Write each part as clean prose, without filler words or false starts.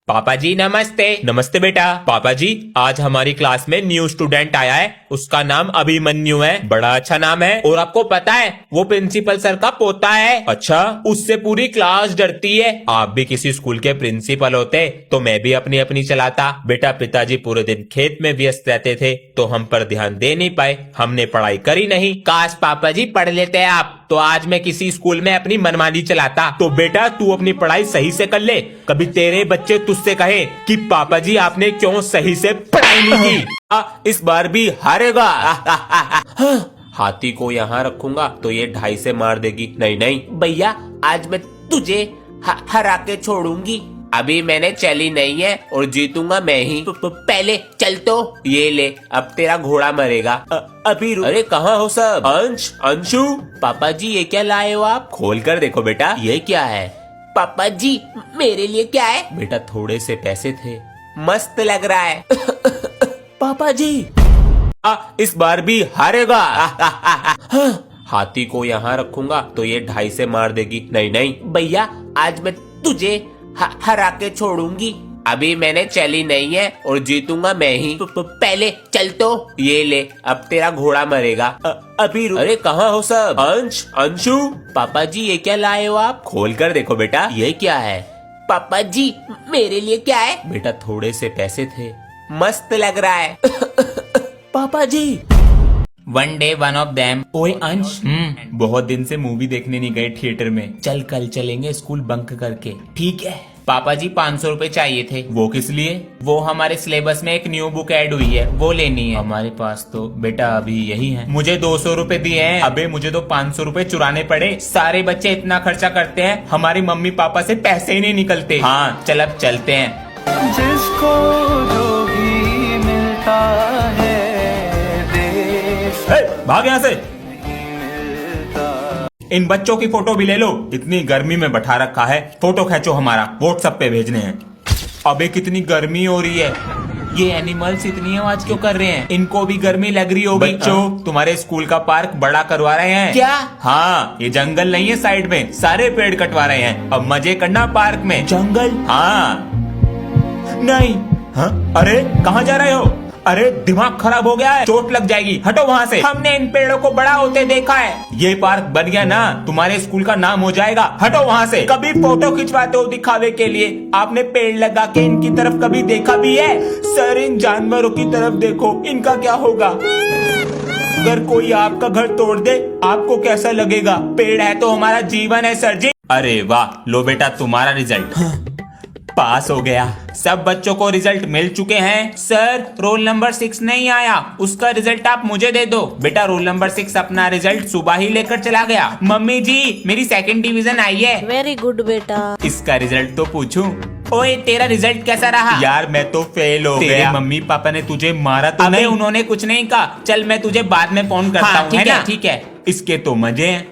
पापा जी नमस्ते। नमस्ते बेटा। पापा जी आज हमारी क्लास में न्यू स्टूडेंट आया है, उसका नाम अभिमन्यु है। बड़ा अच्छा नाम है और आपको पता है वो प्रिंसिपल सर का पोता है। अच्छा, उससे पूरी क्लास डरती है। आप भी किसी स्कूल के प्रिंसिपल होते तो मैं भी अपनी अपनी चलाता। बेटा पिताजी पूरे दिन खेत में व्यस्त रहते थे तो हम पर ध्यान दे नहीं पाए, हमने पढ़ाई करी नहीं। काश पापा जी पढ़ लेते आप तो आज मैं किसी स्कूल में अपनी मनमानी चलाता। तो बेटा तू अपनी पढ़ाई सही से कर ले, कभी तेरे बच्चे तुझसे कहे कि पापा जी आपने क्यों सही से पढ़ाई नहीं की। इस बार भी हारेगा। हाथी को यहाँ रखूंगा तो ये 2.5 से मार देगी। नहीं नहीं भैया, आज मैं तुझे हरा के छोड़ूंगी। अभी मैंने चली नहीं है और जीतूंगा मैं ही। पहले चल तो ये ले, अब तेरा घोड़ा मरेगा। अभी अरे कहाँ हो सब? अंशु पापा जी ये क्या लाए हो आप? खोल कर देखो बेटा, ये क्या है? पापा जी मेरे लिए क्या है? बेटा थोड़े से पैसे थे, मस्त लग रहा है। पापा जी इस बार भी हारेगा। हाथी को यहाँ रखूंगा तो ये 2.5 से मार देगी। नहीं नहीं भैया, आज मैं तुझे हरा के छोड़ूंगी। अभी मैंने चली नहीं है और जीतूंगा मैं ही। पहले चल तो ये ले, अब तेरा घोड़ा मरेगा। अभी अरे कहाँ हो सब? अंशु पापा जी ये क्या लाए हो आप? खोल कर देखो बेटा, ये क्या है? पापा जी मेरे लिए क्या है? बेटा थोड़े से पैसे थे, मस्त लग रहा है। पापा जी one day one of them. ओए अंश, बहुत दिन से मूवी देखने नहीं गए थिएटर में, चल कल चलेंगे स्कूल बंक करके। ठीक है। पापा जी 500 रुपए चाहिए थे। वो किस लिए? वो हमारे सिलेबस में एक न्यू बुक ऐड हुई है, वो लेनी है। हमारे पास तो बेटा अभी यही है। मुझे 200 रुपए दिए हैं। अबे मुझे तो 500 रुपए चुराने पड़े। सारे बच्चे इतना खर्चा करते हैं, हमारी मम्मी पापा से पैसे ही नहीं निकलते। हाँ चल अब चलते हैं। जिसको जो भी मिलता है भाग यहाँ से। इन बच्चों की फोटो भी ले लो, इतनी गर्मी में बैठा रखा है। फोटो खींचो, हमारा व्हाट्सएप पे भेजने हैं। अबे कितनी गर्मी हो रही है। ये एनिमल्स इतनी आवाज क्यों कर रहे हैं? इनको भी गर्मी लग रही होगी। बच्चों तुम्हारे स्कूल का पार्क बड़ा करवा रहे हैं क्या? हाँ, ये जंगल नहीं है, साइड में सारे पेड़ कटवा रहे हैं। अब मजे करना पार्क में। जंगल? हाँ नहीं। हाँ? अरे कहाँ जा रहे हो? अरे दिमाग खराब हो गया है, चोट लग जाएगी, हटो वहाँ से। हमने इन पेड़ों को बड़ा होते देखा है। ये पार्क बन गया ना, तुम्हारे स्कूल का नाम हो जाएगा। हटो वहाँ से। कभी फोटो खिंचवाते हो दिखावे के लिए, आपने पेड़ लगा के इनकी तरफ कभी देखा भी है? सर इन जानवरों की तरफ देखो, इनका क्या होगा? अगर कोई आपका घर तोड़ दे आपको कैसा लगेगा? पेड़ है तो हमारा जीवन है सर जी। अरे वाह, लो बेटा तुम्हारा रिजल्ट। पास हो गया। सब बच्चों को रिजल्ट मिल चुके हैं। सर रोल नंबर 6 नहीं आया, उसका रिजल्ट आप मुझे दे दो। बेटा रोल नंबर 6 अपना रिजल्ट सुबह ही लेकर चला गया। मम्मी जी मेरी 2nd डिवीजन आई है। वेरी गुड बेटा। इसका रिजल्ट तो पूछूं? ओए तेरा रिजल्ट कैसा रहा? यार मैं तो फेल हो गया। मम्मी पापा ने तुझे मारा तो नहीं? उन्होंने कुछ नहीं कहा। चल मैं तुझे बाद में फोन करता हूँ। ठीक है ठीक है। इसके तो मजे हैं।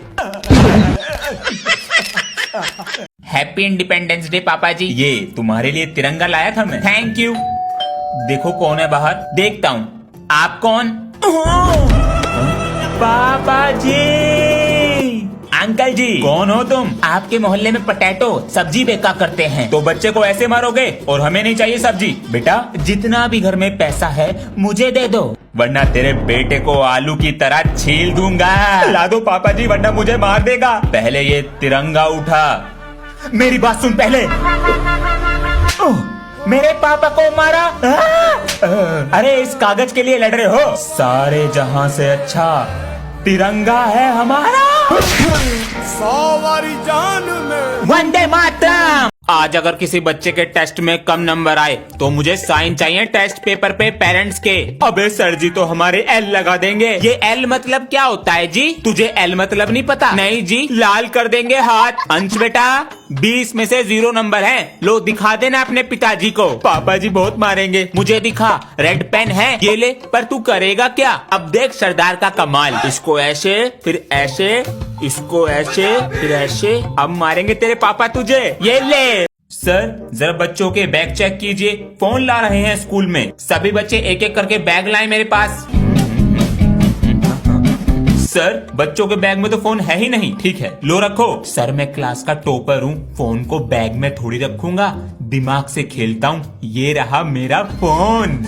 हैप्पी इंडिपेंडेंस डे पापा जी। ये तुम्हारे लिए तिरंगा लाया था मैं। Thank you. देखो कौन है बाहर, देखता हूँ। आप कौन? पापा जी। अंकल जी कौन हो तुम? आपके मोहल्ले में पटेटो सब्जी बेचा करते हैं, तो बच्चे को ऐसे मारोगे? और हमें नहीं चाहिए सब्जी। बेटा जितना भी घर में पैसा है मुझे दे दो, वरना तेरे बेटे को आलू की तरह छील दूंगा। ला दो पापा जी वरना मुझे मार देगा। पहले ये तिरंगा उठा। मेरी बात सुन पहले। मेरे पापा को मारा। अरे इस कागज के लिए लड़ रहे हो? सारे जहां से अच्छा तिरंगा है हमारा। 100 वारी जान में वंदे मातरम। आज अगर किसी बच्चे के टेस्ट में कम नंबर आए तो मुझे साइन चाहिए टेस्ट पेपर पे पेरेंट्स के। अबे सर जी तो हमारे एल लगा देंगे। ये एल मतलब क्या होता है जी? तुझे एल मतलब नहीं पता? नहीं जी, लाल कर देंगे हाथ। अंश बेटा 20 में से 0 नंबर है, लो दिखा देना अपने पिताजी को। पापा जी बहुत मारेंगे। मुझे दिखा, रेड पेन है, ये ले। पर तू करेगा क्या? अब देख सरदार का कमाल। इसको ऐसे फिर ऐसे, इसको ऐसे फिर ऐसे। अब मारेंगे तेरे पापा तुझे। ये ले। सर जरा बच्चों के बैग चेक कीजिए, फोन ला रहे हैं स्कूल में। सभी बच्चे एक एक करके बैग लाए मेरे पास। सर बच्चों के बैग में तो फोन है ही नहीं। ठीक है लो रखो। सर मैं क्लास का टॉपर हूँ, फोन को बैग में थोड़ी रखूंगा, दिमाग से खेलता हूँ, ये रहा मेरा फोन।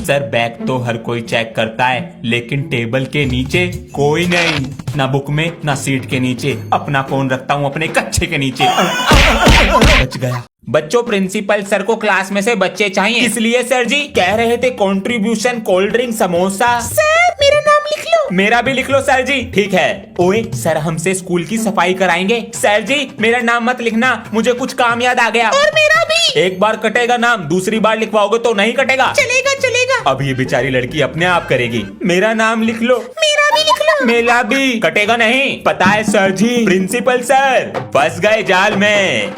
सर बैग तो हर कोई चेक करता है, लेकिन टेबल के नीचे कोई नहीं, ना बुक में ना सीट के नीचे। अपना फोन रखता हूँ अपने कच्छे के नीचे। बच गया। बच्चों, प्रिंसिपल सर को क्लास में से बच्चे चाहिए, इसलिए सर जी कह रहे थे contribution cold drink samosa. Sir मेरा नाम लिख लो। मेरा भी लिख लो सर जी। ठीक है। ओए सर हमसे स्कूल की सफाई कराएंगे। सर जी मेरा नाम मत लिखना, मुझे कुछ काम याद आ गया। और मेरा भी। एक बार कटेगा नाम, दूसरी बार लिखवाओगे तो नहीं कटेगा। चलेगा चलेगा। अब ये बेचारी लड़की अपने आप करेगी। मेरा नाम लिख लो। मेरा भी लिख लो। मेरा भी। कटेगा नहीं, पता है सर जी, प्रिंसिपल सर फंस गए जाल में।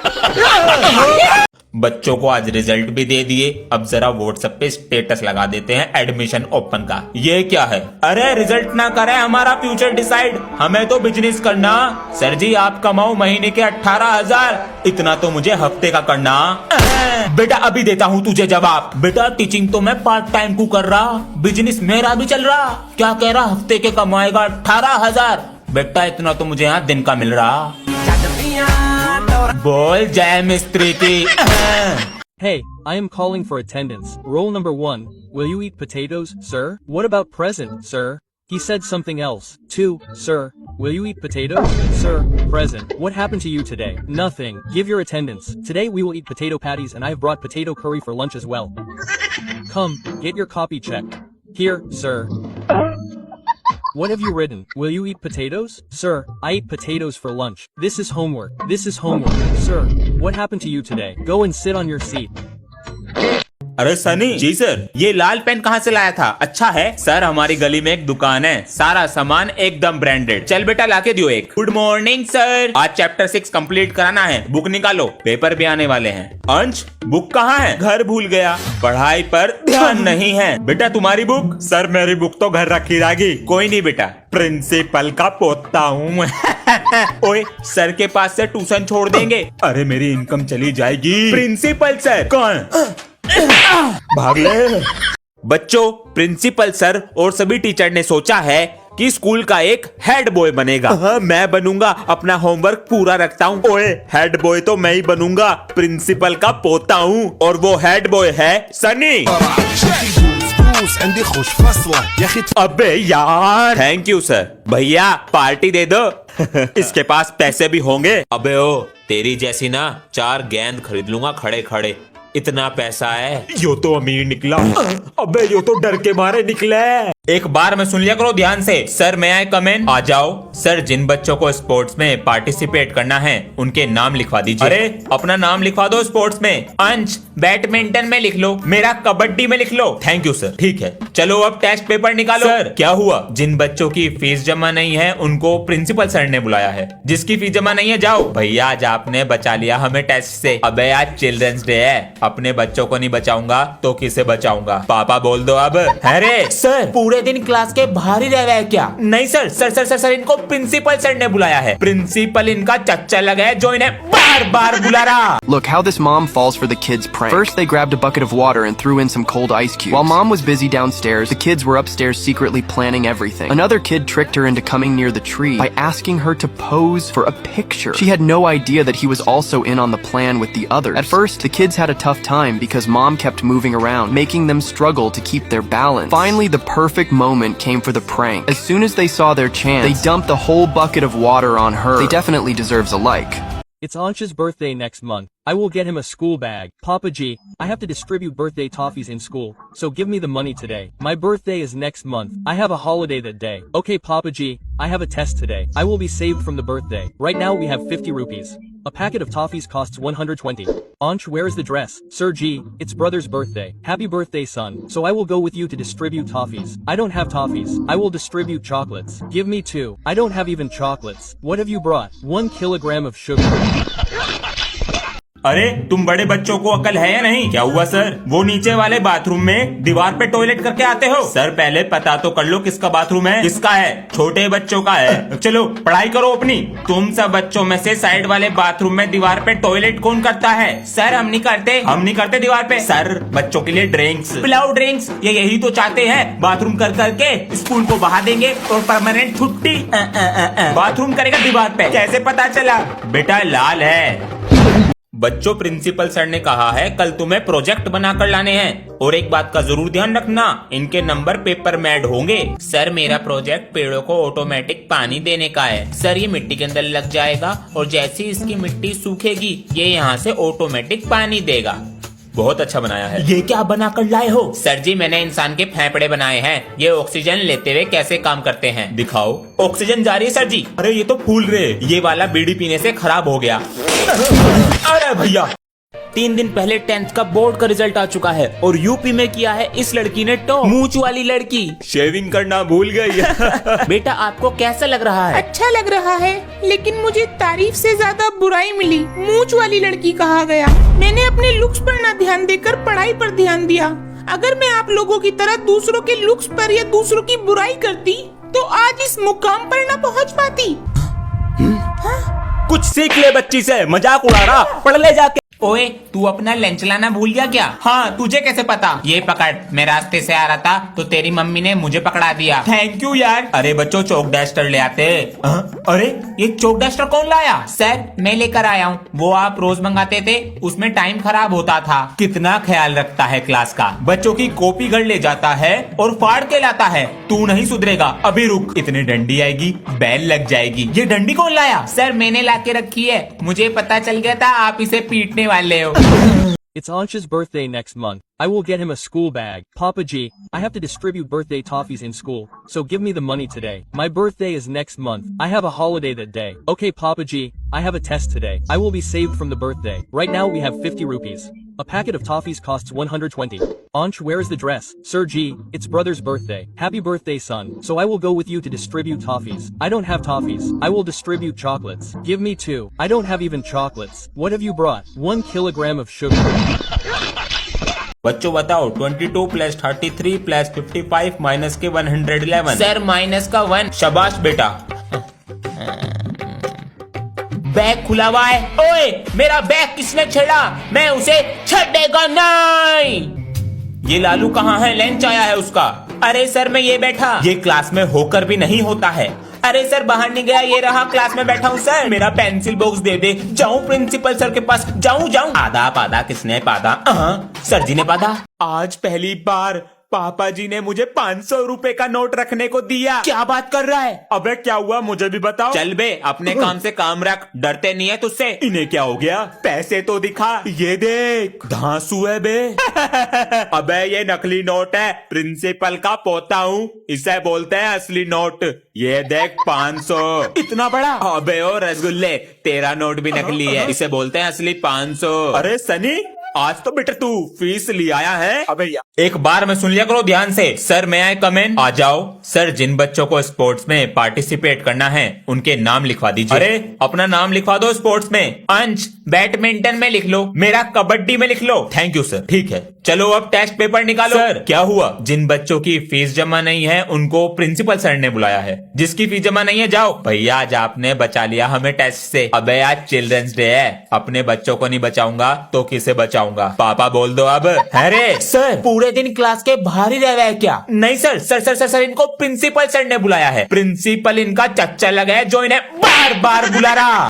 बच्चों को आज रिजल्ट भी दे दिए, अब जरा व्हाट्सएप पे स्टेटस लगा देते हैं एडमिशन ओपन का। ये क्या है? अरे रिजल्ट ना करे हमारा फ्यूचर डिसाइड, हमें तो बिजनेस करना। सर जी आप कमाओ महीने के 18,000, इतना तो मुझे हफ्ते का करना। बेटा अभी देता हूँ तुझे जवाब। बेटा टीचिंग तो मैं पार्ट टाइम को कर रहा, बिजनेस मेरा भी चल रहा। क्या कह रहा? हफ्ते के कमाएगा 18,000। बेटा इतना तो मुझे यहाँ दिन का मिल रहा। बोल जय मिस्त्री की। Hey, I am calling for attendance. Roll number 1. Will you eat potatoes, sir? What about present, sir? He said something else. 2. Sir, will you eat potatoes? Sir, present. What happened to you today? Nothing. Give your attendance. Today we will eat potato patties and I have brought potato curry for lunch as well. Come, get your copy checked. Here, sir. What have you written? Will you eat potatoes? Sir, I ate potatoes for lunch. This is homework. This is homework. Sir, what happened to you today? Go and sit on your seat. अरे सनी जी sir, ये लाल pen कहाँ से लाया था? अच्छा है sir, हमारी गली में एक दुकान है, सारा सामान एकदम ब्रांडेड। चल बेटा लाके दियो एक। गुड मॉर्निंग सर, आज चैप्टर 6 कंप्लीट कराना है, बुक निकालो, पेपर भी आने वाले हैं। अंश बुक कहाँ है? घर भूल गया, पढ़ाई पर ध्यान नहीं है। बेटा तुम्हारी बुक? सर मेरी बुक तो घर रखी रहेगी। कोई नहीं बेटा, प्रिंसिपल का पोता हूँ। ओए सर के पास से ट्यूशन छोड़ देंगे। अरे मेरी इनकम चली जाएगी। प्रिंसिपल सर कौन? भाग ले। बच्चों, प्रिंसिपल सर और सभी टीचर ने सोचा है कि स्कूल का एक हेड बॉय बनेगा। मैं बनूंगा, अपना होमवर्क पूरा रखता हूँ। ओए हेड बॉय तो मैं ही बनूंगा, प्रिंसिपल का पोता हूँ, और वो हेड बॉय है सनी। अबे यार, थैंक यू सर। भैया पार्टी दे दो। इसके पास पैसे भी होंगे। अबे ओ, तेरी जैसी ना 4 गेंद खरीद लूंगा खड़े खड़े, इतना पैसा है। यो तो अमीर निकला। अबे यो तो डर के मारे निकले। एक बार में सुन लिया करो ध्यान से। सर मैं आए कमेंट आ जाओ। सर जिन बच्चों को स्पोर्ट्स में पार्टिसिपेट करना है उनके नाम लिखवा दीजिए। अरे अपना नाम लिखवा दो स्पोर्ट्स में। अंश बैडमिंटन में लिख लो, मेरा कबड्डी में लिख लो। Thank you sir. ठीक है चलो अब टेस्ट पेपर निकालो। सर क्या हुआ? जिन बच्चों की फीस जमा नहीं है उनको प्रिंसिपल सर ने बुलाया है। जिसकी फीस जमा नहीं है जाओ। भैया आज आपने बचा लिया हमें टेस्ट से। अबे आज चिल्ड्रंस डे है, अपने बच्चों को नहीं बचाऊंगा तो किसे बचाऊंगा? पापा बोल दो अब। अरे सर पूरे दिन क्लास के बाहर ही रह रहे हैं क्या? नहीं sir sir sir sir sir इनको प्रिंसिपल सर ने बुलाया है। प्रिंसिपल इनका चच्चा लगा है जो इन्हें बार बार बुला रहा। Look how this mom falls for the kids' prank. First they grabbed a bucket of water and threw in some cold ice cubes. While mom was busy downstairs, the kids were upstairs secretly planning everything. Another kid tricked her into coming near the tree by asking her to pose for a picture. She had no idea that he was also in on the plan with the others. At first, the kids had a tough time because mom kept moving around, making them struggle to keep their balance. Finally, the perfect moment came for the prank. As soon as they saw their chance, they dumped the whole bucket of water on her. They definitely deserves a like. It's Ansh's birthday next month. I will get him a school bag. Papa G, I have to distribute birthday toffees in school, so give me the money today. My birthday is next month. I have a holiday that day. Okay Papa G, I have a test today. I will be saved from the birthday. Right now we have 50 rupees. A packet of toffees costs 120. Ansh, where is the dress? Sir G, it's brother's birthday. Happy birthday son. So I will go with you to distribute toffees. I don't have toffees. I will distribute chocolates. Give me 2. I don't have even chocolates. What have you brought? 1 kilogram of sugar. अरे तुम बड़े बच्चों को अकल है या नहीं? क्या हुआ सर? वो नीचे वाले बाथरूम में दीवार पे टॉयलेट करके आते हो? सर पहले पता तो कर लो किसका बाथरूम है। किसका है? छोटे बच्चों का है। चलो पढ़ाई करो अपनी। तुम सब बच्चों में से साइड वाले बाथरूम में दीवार पे टॉयलेट कौन करता है? सर हम नहीं करते। हम नहीं करते दीवार पे। सर बच्चों के लिए ड्रिंक्स पिलाओ। ड्रिंक्स ये यही तो चाहते हैं, बाथरूम कर करके स्कूल को बहा देंगे और परमानेंट छुट्टी। बाथरूम करेगा दीवार पे। कैसे पता चला? बेटा लाल है। बच्चों, प्रिंसिपल सर ने कहा है कल तुम्हें प्रोजेक्ट बनाकर लाने हैं, और एक बात का जरूर ध्यान रखना, इनके नंबर पेपर में ऐड होंगे। सर मेरा प्रोजेक्ट पेड़ों को ऑटोमेटिक पानी देने का है। सर ये मिट्टी के अंदर लग जाएगा और जैसे ही इसकी मिट्टी सूखेगी ये यहाँ से ऑटोमेटिक पानी देगा। बहुत अच्छा बनाया है। ये क्या बना कर लाए हो? सर जी मैंने इंसान के फेफड़े बनाए हैं, ये ऑक्सीजन लेते हुए कैसे काम करते हैं। दिखाओ। ऑक्सीजन जा रही है सर जी। अरे ये तो फूल रहे, ये वाला बीड़ी पीने से खराब हो गया। अरे भैया 3 दिन पहले 10th का बोर्ड का रिजल्ट आ चुका है और यूपी में किया है इस लड़की ने टॉप। मूंछ वाली लड़की शेविंग करना भूल गई। बेटा आपको कैसा लग रहा है? अच्छा लग रहा है, लेकिन मुझे तारीफ से ज्यादा बुराई मिली। मूंछ वाली लड़की कहा गया। मैंने अपने लुक्स पर न ध्यान देकर पढ़ाई पर ध्यान दिया। अगर मैं आप लोगों की तरह दूसरों के लुक्स पर या दूसरों की बुराई करती तो आज इस मुकाम पर न पहुंच पाती। कुछ सीख ले बच्ची से, मजाक उड़ा रहा, पढ़ ले जाके। ओए तू अपना लंच लाना भूल गया क्या? हाँ तुझे कैसे पता? ये पकड़, मैं रास्ते से आ रहा था तो तेरी मम्मी ने मुझे पकड़ा दिया। थैंक यू यार। अरे बच्चों चौक डस्टर ले आते। अरे ये चौक डस्टर कौन लाया? सर मैं लेकर आया हूँ, वो आप रोज मंगाते थे, उसमें टाइम खराब होता था। कितना ख्याल रखता है क्लास का। बच्चों की कॉपी घर ले जाता है और फाड़ के लाता है। तू नहीं सुधरेगा। अभी रुक, इतनी डंडी आएगी बैल लग जाएगी। ये डंडी कौन लाया? सर मैंने लाके रखी है, मुझे पता चल गया था आप इसे पीटने वाले हो। It's Ansh's birthday next month. I will get him a school bag. Papa G, I have to distribute birthday toffees in school, so give me the money today. My birthday is next month. I have a holiday that day. Okay Papa G, I have a test today. I will be saved from the birthday. Right now we have 50 rupees. A packet of toffees costs 120. Ansh, where is the dress? Sir G, it's brother's birthday. Happy birthday son. So I will go with you to distribute toffees. I don't have toffees. I will distribute chocolates. Give me 2. I don't have even chocolates. What have you brought? 1 kilogram of sugar. बच्चों बताओ 22 plus 33 plus 55 minus के 111। Sir minus का 1। शाबाश बेटा। Bag खुला हुआ है। ओए मेरा बैग किसने छेड़ा? मैं उसे छेड़ेगा नहीं। ये लालू कहाँ है? लंच आया है उसका। अरे सर मैं ये बैठा। ये क्लास में होकर भी नहीं होता है। अरे सर बाहर नहीं गया, ये रहा क्लास में बैठा हूँ। सर मेरा पेंसिल बॉक्स दे दे। जाऊं प्रिंसिपल सर के पास? जाऊं। आधा पादा किसने पादा? सर जी ने पादा। आज पहली बार पापा जी ने मुझे 500 रुपए का नोट रखने को दिया। क्या बात कर रहा है? अबे क्या हुआ मुझे भी बताओ। चल बे अपने काम से काम रख, डरते नहीं है तुझसे। इन्हें क्या हो गया? पैसे तो दिखा। ये देख धांसू है बे। अबे ये नकली नोट है, प्रिंसिपल का पोता हूँ, इसे बोलते हैं असली नोट। ये देख 500। इतना बड़ा? अबे ओ रसगुल्ले, तेरा नोट भी नकली है, इसे बोलते हैं असली 500। अरे सनी आज तो बेटा तू फीस ले आया है। अबे एक बार में सुन लिया करो ध्यान से। सर मैं आए कम इन? आ जाओ। सर जिन बच्चों को स्पोर्ट्स में पार्टिसिपेट करना है उनके नाम लिखवा दीजिए। अरे अपना नाम लिखवा दो स्पोर्ट्स में। अंश बैडमिंटन में लिख लो, मेरा कबड्डी में लिख लो। Thank you sir. ठीक है चलो अब टेस्ट पेपर निकालो। सर क्या हुआ? जिन बच्चों की फीस जमा नहीं है उनको प्रिंसिपल सर ने बुलाया है। जिसकी फीस जमा नहीं है जाओ। भैया आज आपने बचा लिया हमें टेस्ट से। अबे आज चिल्ड्रंस डे है, अपने बच्चों को नहीं बचाऊंगा तो किसे बचाऊंगा? पापा बोल दो अब। अरे सर पूरे दिन क्लास के बाहर ही रह रहे हैं क्या? नहीं sir sir sir sir sir इनको प्रिंसिपल सर ने बुलाया है। प्रिंसिपल इनका चच्चा लगा है जो इन्हें बार बार बुला रहा।